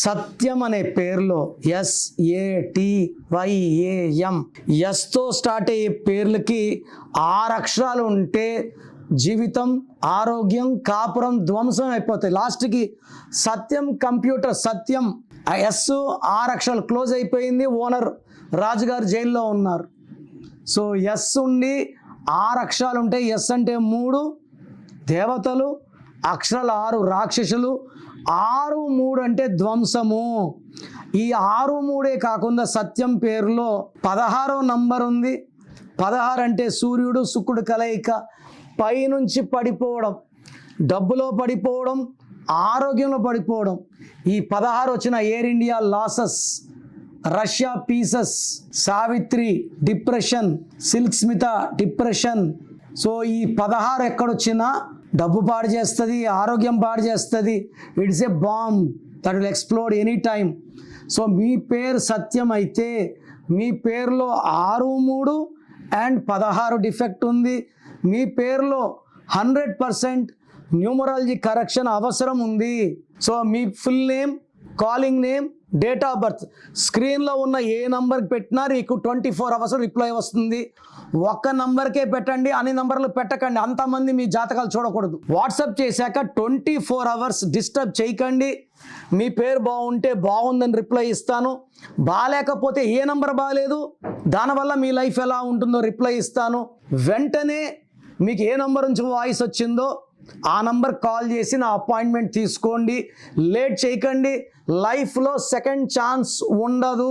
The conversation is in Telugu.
సత్యం అనే పేరులో SATYAM ఎస్తో స్టార్ట్ అయ్యే పేర్లకి 6 అక్షరాలు ఉంటే జీవితం, ఆరోగ్యం, కాపురం ధ్వంసం అయిపోతాయి. లాస్ట్కి సత్యం కంప్యూటర్, సత్యం ఆ ఎస్ 6 అక్షరాలు క్లోజ్ అయిపోయింది. ఓనర్ రాజుగారు జైల్లో ఉన్నారు. సో ఎస్ ఉండి 6 అక్షరాలు ఉంటాయి. ఎస్ అంటే 3 దేవతలు, అక్షరాలు 6 రాక్షసులు, 6 3 అంటే ధ్వంసము. ఈ 6 3 కాకుండా సత్యం పేరులో 16వ నంబర్ ఉంది. 16 అంటే సూర్యుడు శుక్రుడు కలయిక. పైనుంచి పడిపోవడం, డబ్బులో పడిపోవడం, ఆరోగ్యంలో పడిపోవడం. ఈ 16 వచ్చిన Air India losses, Russia pieces, Savitri depression, Silk Smitha depression. So ఈ 16 ఎక్కడొచ్చినా డబ్బు పాడు చేస్తుంది, ఆరోగ్యం పాడు చేస్తుంది. It's a bomb that will explode any time. So మీ పేరు సత్యం అయితే మీ పేరులో 6 3 అండ్ 16 డిఫెక్ట్ ఉంది. మీ పేరులో 100% న్యూమరాలజీ కరెక్షన్ అవసరం ఉంది. So me full name, calling name, date of birth స్క్రీన్లో ఉన్న ఏ నంబర్కి పెట్టినా నీకు 24 అవర్స్ రిప్లై వస్తుంది. ఒక్క నంబర్కే పెట్టండి, అన్ని నంబర్లు పెట్టకండి. అంతమంది మీ జాతకాలు చూడకూడదు. వాట్సాప్ చేశాక 24 అవర్స్ డిస్టర్బ్ చేయకండి. మీ పేరు బాగుంటే బాగుందని రిప్లై ఇస్తాను. బాగాలేకపోతే ఏ నంబర్ బాగాలేదు, దానివల్ల మీ లైఫ్ ఎలా ఉంటుందో రిప్లై ఇస్తాను. వెంటనే మీకు ఏ నంబర్ నుంచి వాయిస్ వచ్చిందో ఆ నంబర్ కాల్ చేసి నా అపాయింట్మెంట్ తీసుకోండి. లేట్ చేయకండి. లైఫ్లో సెకండ్ ఛాన్స్ ఉండదు.